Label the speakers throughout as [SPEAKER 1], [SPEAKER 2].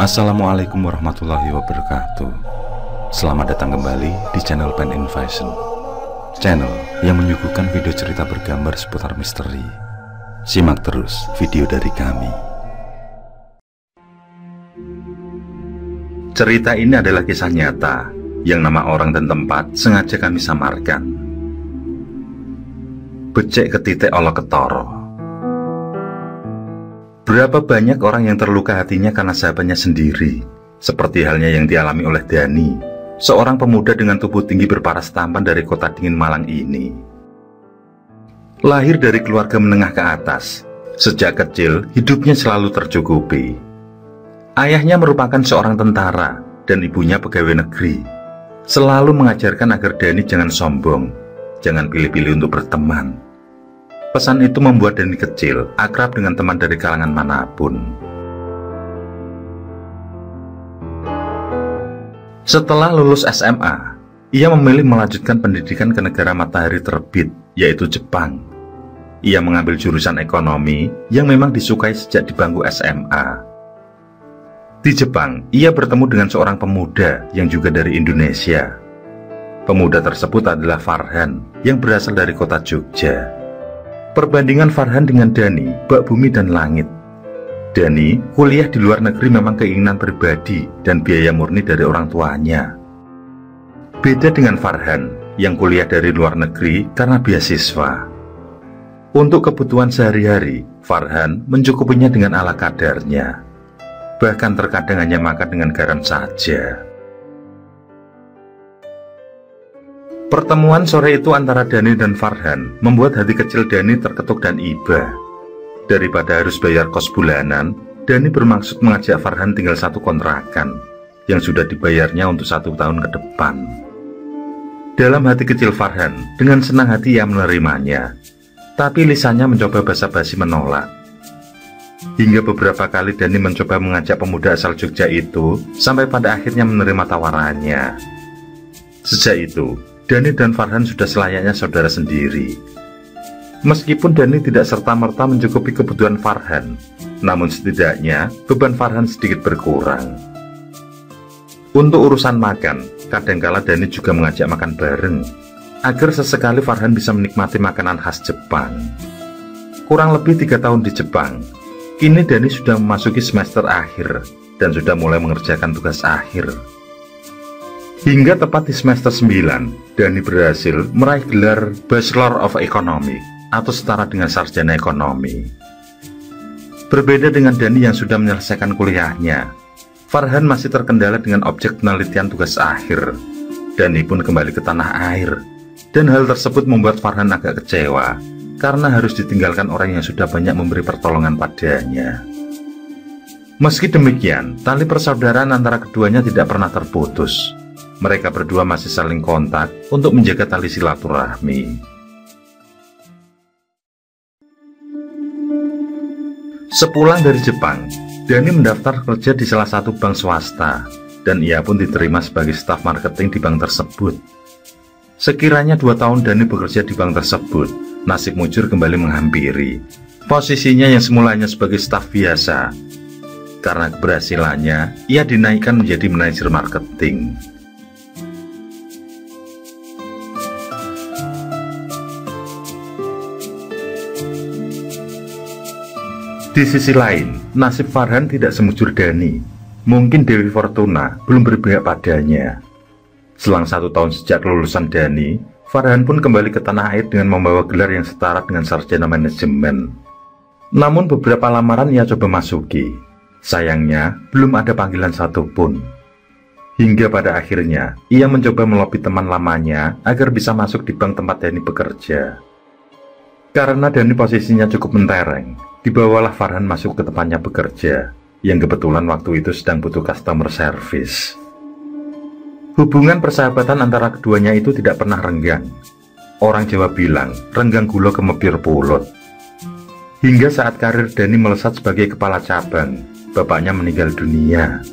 [SPEAKER 1] Assalamualaikum warahmatullahi wabarakatuh. Selamat datang kembali di channel Pen Invasion, channel yang menyuguhkan video cerita bergambar seputar misteri. Simak terus video dari kami. Cerita ini adalah kisah nyata yang nama orang dan tempat sengaja kami samarkan. Becek ketitik olo ketoro. Berapa banyak orang yang terluka hatinya karena sahabatnya sendiri, seperti halnya yang dialami oleh Dani, seorang pemuda dengan tubuh tinggi berparas tampan dari kota dingin Malang ini. Lahir dari keluarga menengah ke atas, sejak kecil hidupnya selalu tercukupi. Ayahnya merupakan seorang tentara dan ibunya pegawai negeri. Selalu mengajarkan agar Dani jangan sombong, jangan pilih-pilih untuk berteman. Pesan itu membuat Dani kecil akrab dengan teman dari kalangan manapun. Setelah lulus SMA, ia memilih melanjutkan pendidikan ke negara matahari terbit, yaitu Jepang. Ia mengambil jurusan ekonomi yang memang disukai sejak di bangku SMA. Di Jepang, ia bertemu dengan seorang pemuda yang juga dari Indonesia. Pemuda tersebut adalah Farhan yang berasal dari kota Jogja. Perbandingan Farhan dengan Dani, bak bumi dan langit. Dani kuliah di luar negeri memang keinginan pribadi dan biaya murni dari orang tuanya. Beda dengan Farhan yang kuliah dari luar negeri karena beasiswa. Untuk kebutuhan sehari-hari, Farhan mencukupinya dengan ala kadarnya. Bahkan terkadang hanya makan dengan garam saja. Pertemuan sore itu antara Dani dan Farhan membuat hati kecil Dani terketuk dan iba. Daripada harus bayar kos bulanan, Dani bermaksud mengajak Farhan tinggal satu kontrakan yang sudah dibayarnya untuk 1 tahun ke depan. Dalam hati kecil Farhan, dengan senang hati ia menerimanya, tapi lisannya mencoba basa-basi menolak. Hingga beberapa kali Dani mencoba mengajak pemuda asal Jogja itu, sampai pada akhirnya menerima tawarannya. Sejak itu, Dani dan Farhan sudah selayaknya saudara sendiri. Meskipun Dani tidak serta-merta mencukupi kebutuhan Farhan, namun setidaknya beban Farhan sedikit berkurang. Untuk urusan makan, kadangkala Dani juga mengajak makan bareng, agar sesekali Farhan bisa menikmati makanan khas Jepang. Kurang lebih 3 tahun di Jepang, kini Dani sudah memasuki semester akhir dan sudah mulai mengerjakan tugas akhir. Hingga tepat di semester 9, Dani berhasil meraih gelar Bachelor of Economics atau setara dengan sarjana ekonomi. Berbeda dengan Dani yang sudah menyelesaikan kuliahnya, Farhan masih terkendala dengan objek penelitian tugas akhir. Dani pun kembali ke tanah air, dan hal tersebut membuat Farhan agak kecewa karena harus ditinggalkan orang yang sudah banyak memberi pertolongan padanya. Meski demikian, tali persaudaraan antara keduanya tidak pernah terputus. Mereka berdua masih saling kontak untuk menjaga tali silaturahmi. Sepulang dari Jepang, Dani mendaftar kerja di salah satu bank swasta, dan ia pun diterima sebagai staf marketing di bank tersebut. Sekiranya 2 tahun Dani bekerja di bank tersebut, nasib mujur kembali menghampiri. Posisinya yang semulanya sebagai staf biasa, karena keberhasilannya, ia dinaikkan menjadi manajer marketing. Di sisi lain, nasib Farhan tidak semujur Dani. Mungkin Dewi Fortuna belum berpihak padanya. Selang 1 tahun sejak lulusan Dani, Farhan pun kembali ke tanah air dengan membawa gelar yang setara dengan sarjana manajemen. Namun beberapa lamaran ia coba masuki. Sayangnya, belum ada panggilan satupun. Hingga pada akhirnya, ia mencoba melobi teman lamanya agar bisa masuk di bank tempat Dani bekerja. Karena Dani posisinya cukup mentereng, dibawalah Farhan masuk ke tempatnya bekerja, yang kebetulan waktu itu sedang butuh customer service. Hubungan persahabatan antara keduanya itu tidak pernah renggang. Orang Jawa bilang, renggang gula kemepir pulut. Hingga saat karir Dani melesat sebagai kepala cabang, bapaknya meninggal dunia.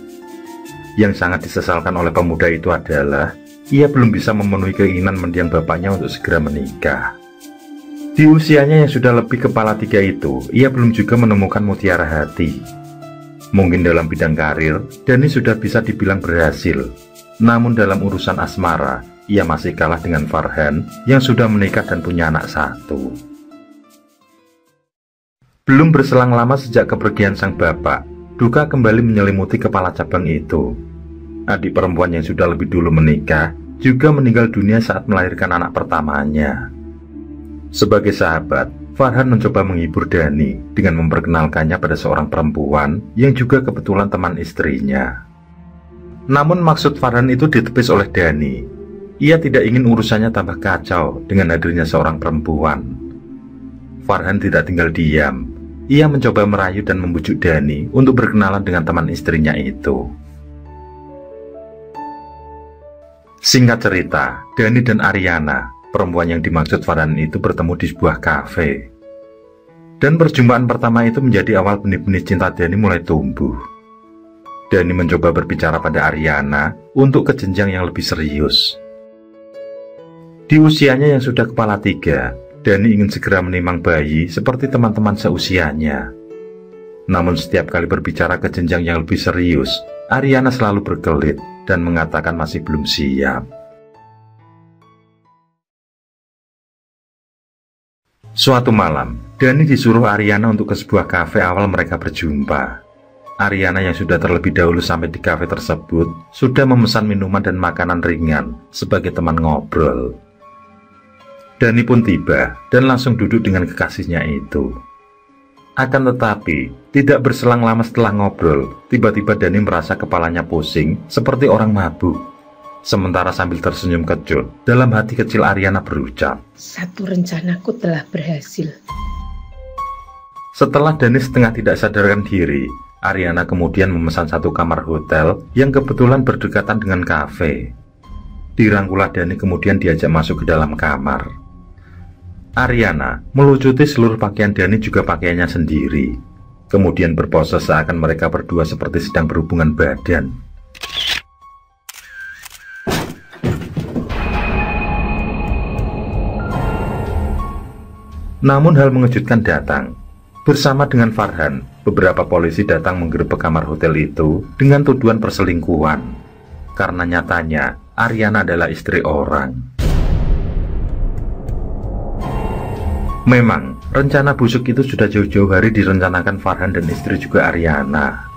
[SPEAKER 1] Yang sangat disesalkan oleh pemuda itu adalah ia belum bisa memenuhi keinginan mendiang bapaknya untuk segera menikah. Di usianya yang sudah lebih kepala 3 itu, ia belum juga menemukan mutiara hati. Mungkin dalam bidang karir, Dani sudah bisa dibilang berhasil. Namun dalam urusan asmara, ia masih kalah dengan Farhan yang sudah menikah dan punya anak 1. Belum berselang lama sejak kepergian sang bapak, duka kembali menyelimuti kepala cabang itu. Adik perempuan yang sudah lebih dulu menikah juga meninggal dunia saat melahirkan anak pertamanya. Sebagai sahabat, Farhan mencoba menghibur Dani dengan memperkenalkannya pada seorang perempuan yang juga kebetulan teman istrinya. Namun maksud Farhan itu ditepis oleh Dani. Ia tidak ingin urusannya tambah kacau dengan hadirnya seorang perempuan. Farhan tidak tinggal diam. Ia mencoba merayu dan membujuk Dani untuk berkenalan dengan teman istrinya itu. Singkat cerita, Dani dan Ariana, perempuan yang dimaksud Farhan itu, bertemu di sebuah kafe. Dan perjumpaan pertama itu menjadi awal benih-benih cinta Dani mulai tumbuh. Dani mencoba berbicara pada Ariana untuk ke jenjang yang lebih serius. Di usianya yang sudah kepala 3, Dani ingin segera menimang bayi seperti teman-teman seusianya. Namun setiap kali berbicara ke jenjang yang lebih serius, Ariana selalu berkelit dan mengatakan masih belum siap. Suatu malam, Dani disuruh Ariana untuk ke sebuah kafe awal mereka berjumpa. Ariana yang sudah terlebih dahulu sampai di kafe tersebut sudah memesan minuman dan makanan ringan sebagai teman ngobrol. Dani pun tiba dan langsung duduk dengan kekasihnya itu. Akan tetapi, tidak berselang lama setelah ngobrol, tiba-tiba Dani merasa kepalanya pusing seperti orang mabuk. Sementara sambil tersenyum kecut, dalam hati kecil Ariana berucap,
[SPEAKER 2] "Satu rencanaku telah berhasil."
[SPEAKER 1] Setelah Dani setengah tidak sadarkan diri, Ariana kemudian memesan satu kamar hotel yang kebetulan berdekatan dengan kafe. Dirangkulah Dani kemudian diajak masuk ke dalam kamar. Ariana melucuti seluruh pakaian Dani juga pakaiannya sendiri. Kemudian berpose seakan mereka berdua seperti sedang berhubungan badan. Namun hal mengejutkan datang. Bersama dengan Farhan, beberapa polisi datang menggerebek kamar hotel itu dengan tuduhan perselingkuhan. Karena nyatanya, Ariana adalah istri orang. Memang, rencana busuk itu sudah jauh-jauh hari direncanakan Farhan dan istri juga Ariana.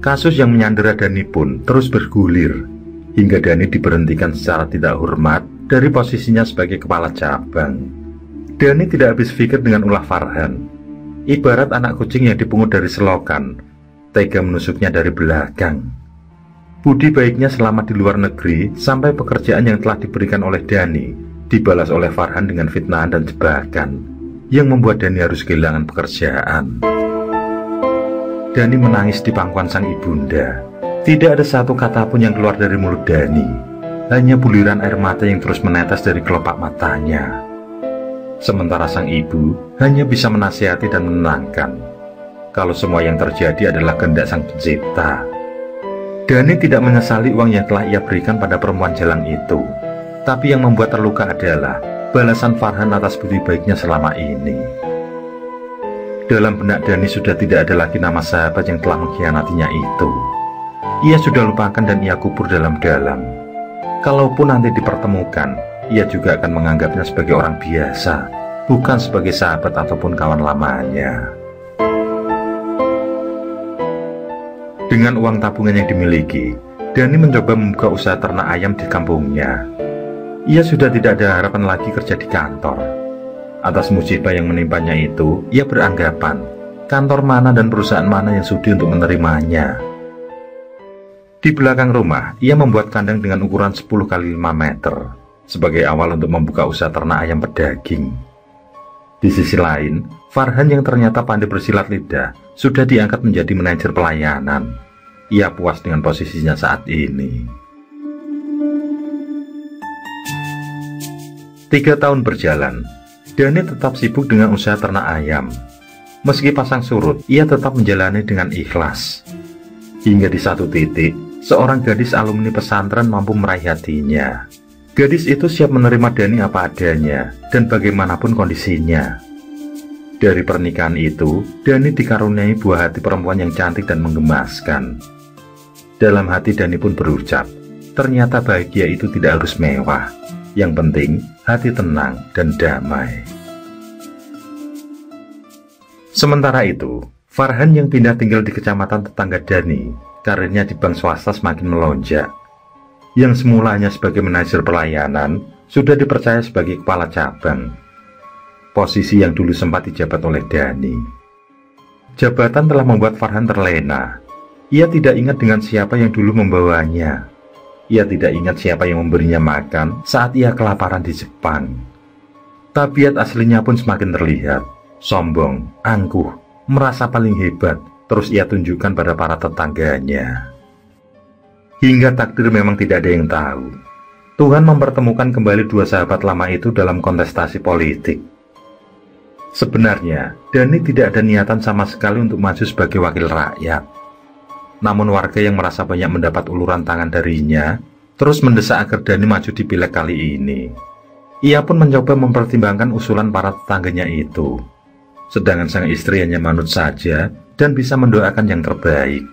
[SPEAKER 1] Kasus yang menyandera Dani pun terus bergulir, hingga Dani diberhentikan secara tidak hormat dari posisinya sebagai kepala cabang. Dani tidak habis pikir dengan ulah Farhan. Ibarat anak kucing yang dipungut dari selokan, tega menusuknya dari belakang. Budi baiknya selama di luar negeri sampai pekerjaan yang telah diberikan oleh Dani dibalas oleh Farhan dengan fitnahan dan jebakan, yang membuat Dani harus kehilangan pekerjaan. Dani menangis di pangkuan sang ibunda. Tidak ada satu kata pun yang keluar dari mulut Dani. Hanya buliran air mata yang terus menetes dari kelopak matanya. Sementara sang ibu hanya bisa menasihati dan menenangkan kalau semua yang terjadi adalah kehendak sang pencipta. Dani tidak menyesali uang yang telah ia berikan pada perempuan jalang itu. Tapi yang membuat terluka adalah balasan Farhan atas budi baiknya selama ini. Dalam benak Dani sudah tidak ada lagi nama sahabat yang telah mengkhianatinya itu. Ia sudah lupakan dan ia kubur dalam-dalam. Kalaupun nanti dipertemukan, ia juga akan menganggapnya sebagai orang biasa, bukan sebagai sahabat ataupun kawan lamanya. Dengan uang tabungan yang dimiliki, Dani mencoba membuka usaha ternak ayam di kampungnya. Ia sudah tidak ada harapan lagi kerja di kantor. Atas musibah yang menimpanya itu, ia beranggapan kantor mana dan perusahaan mana yang sudi untuk menerimanya. Di belakang rumah, ia membuat kandang dengan ukuran 10 x 5 meter sebagai awal untuk membuka usaha ternak ayam pedaging. Di sisi lain, Farhan yang ternyata pandai bersilat lidah sudah diangkat menjadi manajer pelayanan. Ia puas dengan posisinya saat ini. 3 tahun berjalan, Dani tetap sibuk dengan usaha ternak ayam. Meski pasang surut, ia tetap menjalani dengan ikhlas. Hingga di satu titik, seorang gadis alumni pesantren mampu meraih hatinya. Gadis itu siap menerima Dani apa adanya dan bagaimanapun kondisinya. Dari pernikahan itu, Dani dikaruniai buah hati perempuan yang cantik dan menggemaskan. Dalam hati Dani pun berucap, ternyata bahagia itu tidak harus mewah. Yang penting, hati tenang dan damai. Sementara itu, Farhan yang pindah tinggal di kecamatan tetangga Dani, karirnya di bank swasta semakin melonjak. Yang semulanya sebagai manajer pelayanan, sudah dipercaya sebagai kepala cabang. Posisi yang dulu sempat dijabat oleh Dani. Jabatan telah membuat Farhan terlena. Ia tidak ingat dengan siapa yang dulu membawanya. Ia tidak ingat siapa yang memberinya makan saat ia kelaparan di Jepang. Tabiat aslinya pun semakin terlihat. Sombong, angkuh, merasa paling hebat, terus ia tunjukkan pada para tetangganya. Hingga takdir memang tidak ada yang tahu. Tuhan mempertemukan kembali dua sahabat lama itu dalam kontestasi politik. Sebenarnya, Dani tidak ada niatan sama sekali untuk maju sebagai wakil rakyat. Namun warga yang merasa banyak mendapat uluran tangan darinya, terus mendesak agar Dani maju di pileg kali ini. Ia pun mencoba mempertimbangkan usulan para tetangganya itu. Sedangkan sang istri hanya manut saja dan bisa mendoakan yang terbaik.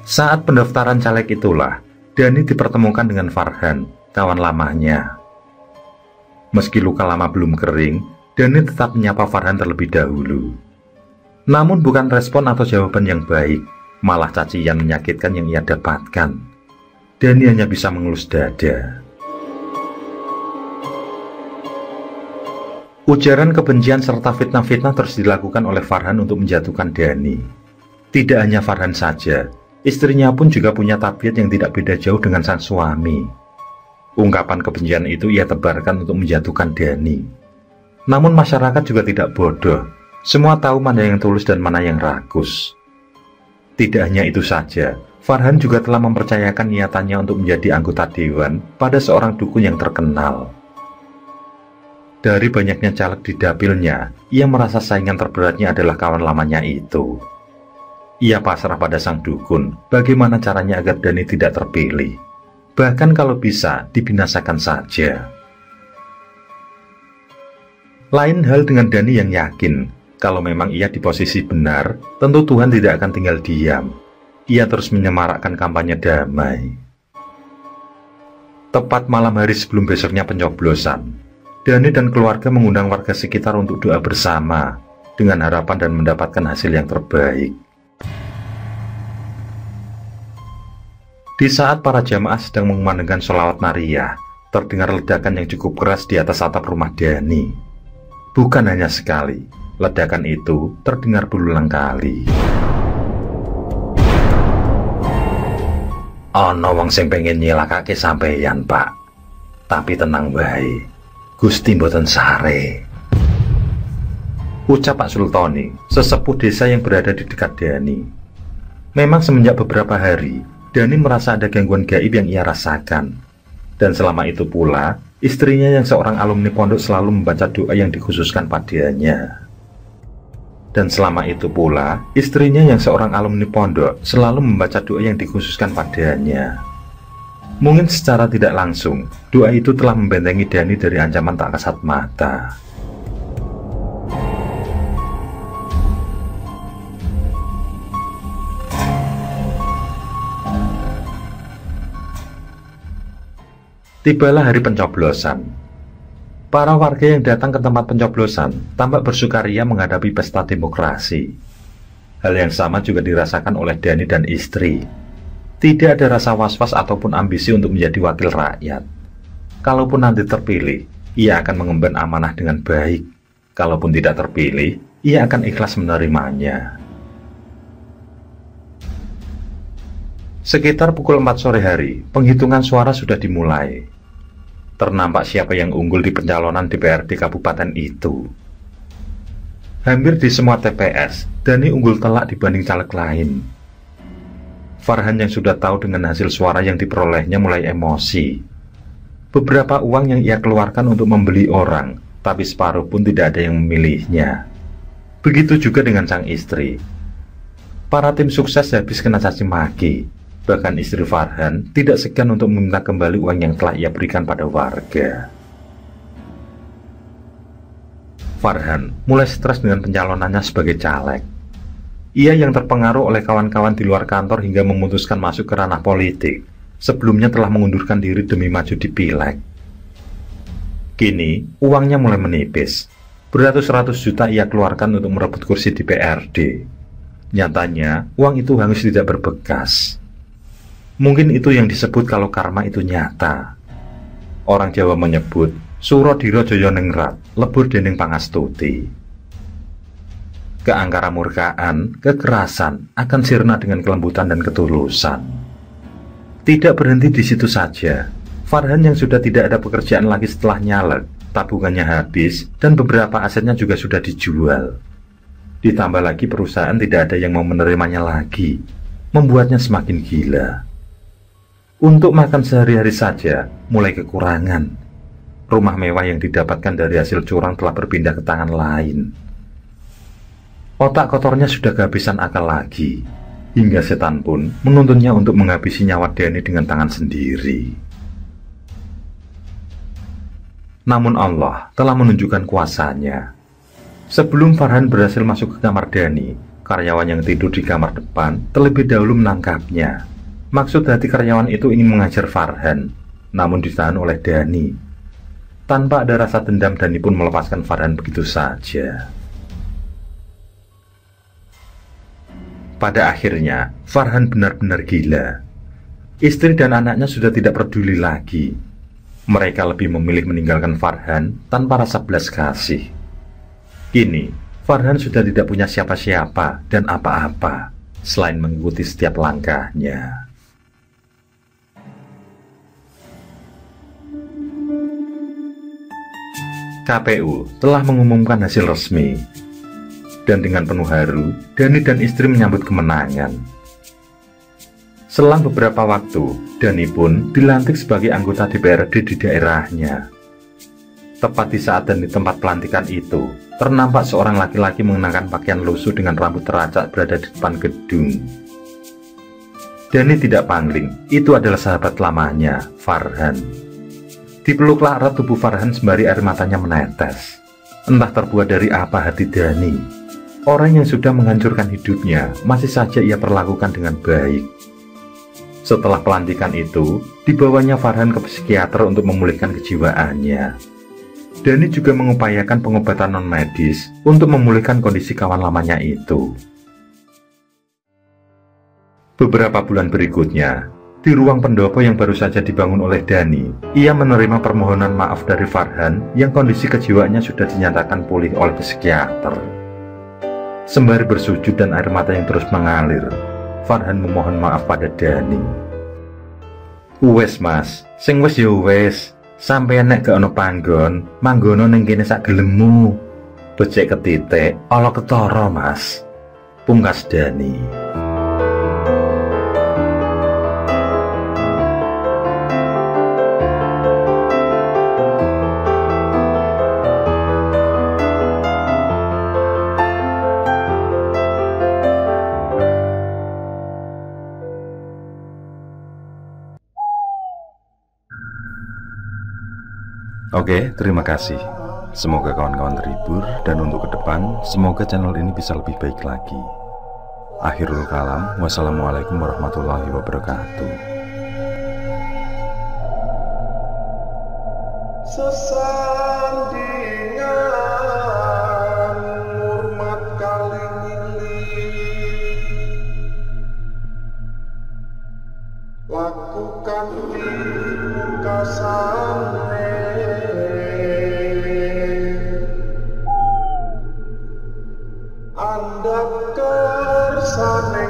[SPEAKER 1] Saat pendaftaran caleg itulah, Dani dipertemukan dengan Farhan, kawan lamanya. Meski luka lama belum kering, Dani tetap menyapa Farhan terlebih dahulu. Namun bukan respon atau jawaban yang baik, malah cacian menyakitkan yang ia dapatkan. Dani hanya bisa mengelus dada. Ujaran kebencian serta fitnah-fitnah terus dilakukan oleh Farhan untuk menjatuhkan Dani. Tidak hanya Farhan saja, istrinya pun juga punya tabiat yang tidak beda jauh dengan sang suami. Ungkapan kebencian itu ia tebarkan untuk menjatuhkan Dani. Namun masyarakat juga tidak bodoh. Semua tahu mana yang tulus dan mana yang rakus. Tidak hanya itu saja, Farhan juga telah mempercayakan niatannya untuk menjadi anggota dewan pada seorang dukun yang terkenal. Dari banyaknya caleg di dapilnya, ia merasa saingan terberatnya adalah kawan lamanya itu. Ia pasrah pada sang dukun, bagaimana caranya agar Dani tidak terpilih. Bahkan kalau bisa, dibinasakan saja. Lain hal dengan Dani yang yakin, kalau memang ia di posisi benar, tentu Tuhan tidak akan tinggal diam. Ia terus menyemarakkan kampanye damai. Tepat malam hari sebelum besoknya pencoblosan, Dani dan keluarga mengundang warga sekitar untuk doa bersama, dengan harapan dan mendapatkan hasil yang terbaik. Di saat para jamaah sedang mengumandangkan sholawat nariyah, terdengar ledakan yang cukup keras di atas atap rumah Dani. Bukan hanya sekali, ledakan itu terdengar berulang kali. Ana wong sing pengen nyelakake sampeyan, Pak. Tapi tenang wae. Gusti mboten sare. Ucap Pak Sultoni, sesepuh desa yang berada di dekat Dani. Memang semenjak beberapa hari, Dani merasa ada gangguan gaib yang ia rasakan. Dan selama itu pula, istrinya yang seorang alumni pondok selalu membaca doa yang dikhususkan padanya. Dan selama itu pula, istrinya yang seorang alumni pondok selalu membaca doa yang dikhususkan padanya. Mungkin secara tidak langsung, doa itu telah membentengi Dani dari ancaman tak kasat mata. Tibalah hari pencoblosan. Para warga yang datang ke tempat pencoblosan tampak bersukaria menghadapi pesta demokrasi. Hal yang sama juga dirasakan oleh Dani dan istri. Tidak ada rasa was-was ataupun ambisi untuk menjadi wakil rakyat. Kalaupun nanti terpilih, ia akan mengemban amanah dengan baik. Kalaupun tidak terpilih, ia akan ikhlas menerimanya. Sekitar pukul 4 sore hari, penghitungan suara sudah dimulai. Ternampak siapa yang unggul di pencalonan DPRD kabupaten itu. Hampir di semua TPS, Dani unggul telak dibanding caleg lain. Farhan yang sudah tahu dengan hasil suara yang diperolehnya mulai emosi. Beberapa uang yang ia keluarkan untuk membeli orang, tapi separuh pun tidak ada yang memilihnya. Begitu juga dengan sang istri. Para tim sukses habis kena caci maki. Bahkan istri Farhan tidak segan untuk meminta kembali uang yang telah ia berikan pada warga. Farhan mulai stres dengan pencalonannya sebagai caleg. Ia yang terpengaruh oleh kawan-kawan di luar kantor hingga memutuskan masuk ke ranah politik. Sebelumnya telah mengundurkan diri demi maju di pileg. Kini, uangnya mulai menipis. Beratus-ratus juta ia keluarkan untuk merebut kursi di PRD. Nyatanya, uang itu hangus tidak berbekas. Mungkin itu yang disebut kalau karma itu nyata. Orang Jawa menyebut, Suro diro joyo ningrat, lebur dening pangastuti. Keangkara murkaan, kekerasan akan sirna dengan kelembutan dan ketulusan. Tidak berhenti di situ saja. Farhan yang sudah tidak ada pekerjaan lagi setelah nyalek, tabungannya habis, dan beberapa asetnya juga sudah dijual. Ditambah lagi perusahaan tidak ada yang mau menerimanya lagi, membuatnya semakin gila. Untuk makan sehari-hari saja, mulai kekurangan. Rumah mewah yang didapatkan dari hasil curang telah berpindah ke tangan lain. Otak kotornya sudah kehabisan akal lagi, hingga setan pun menuntunnya untuk menghabisi nyawa Dani dengan tangan sendiri. Namun Allah telah menunjukkan kuasanya. Sebelum Farhan berhasil masuk ke kamar Dani, karyawan yang tidur di kamar depan terlebih dahulu menangkapnya. Maksud hati karyawan itu ingin mengajar Farhan, namun ditahan oleh Dani. Tanpa ada rasa dendam, Dani pun melepaskan Farhan begitu saja. Pada akhirnya, Farhan benar-benar gila. Istri dan anaknya sudah tidak peduli lagi. Mereka lebih memilih meninggalkan Farhan tanpa rasa belas kasih. Kini, Farhan sudah tidak punya siapa-siapa dan apa-apa, selain mengikuti setiap langkahnya. KPU telah mengumumkan hasil resmi. Dan dengan penuh haru, Dani dan istri menyambut kemenangan. Selang beberapa waktu, Dani pun dilantik sebagai anggota DPRD di daerahnya. Tepat di saat dan di tempat pelantikan itu, ternampak seorang laki-laki mengenakan pakaian lusuh dengan rambut teracak berada di depan gedung. Dani tidak pangling, itu adalah sahabat lamanya, Farhan. Dipeluklah erat tubuh Farhan sembari air matanya menetes. Entah terbuat dari apa hati Dani. Orang yang sudah menghancurkan hidupnya masih saja ia perlakukan dengan baik. Setelah pelantikan itu, dibawanya Farhan ke psikiater untuk memulihkan kejiwaannya. Dani juga mengupayakan pengobatan non-medis untuk memulihkan kondisi kawan lamanya itu. Beberapa bulan berikutnya, di ruang pendopo yang baru saja dibangun oleh Dani, ia menerima permohonan maaf dari Farhan yang kondisi kejiwaannya sudah dinyatakan pulih oleh psikiater. Sembari bersujud dan air mata yang terus mengalir, Farhan memohon maaf pada Dani. Wes mas, sing wes yo wes, sampeyan nek gak ono panggon, manggono ning kene sak gelemmu. Becik ketitik, ala ketara mas. Pungkas Dani. Oke, terima kasih. Semoga kawan-kawan terhibur, dan untuk ke depan, semoga channel ini bisa lebih baik lagi. Akhirul kalam, wassalamualaikum warahmatullahi wabarakatuh.
[SPEAKER 3] Sesandingan hormat kaling lakukan pungkasane Anda kersane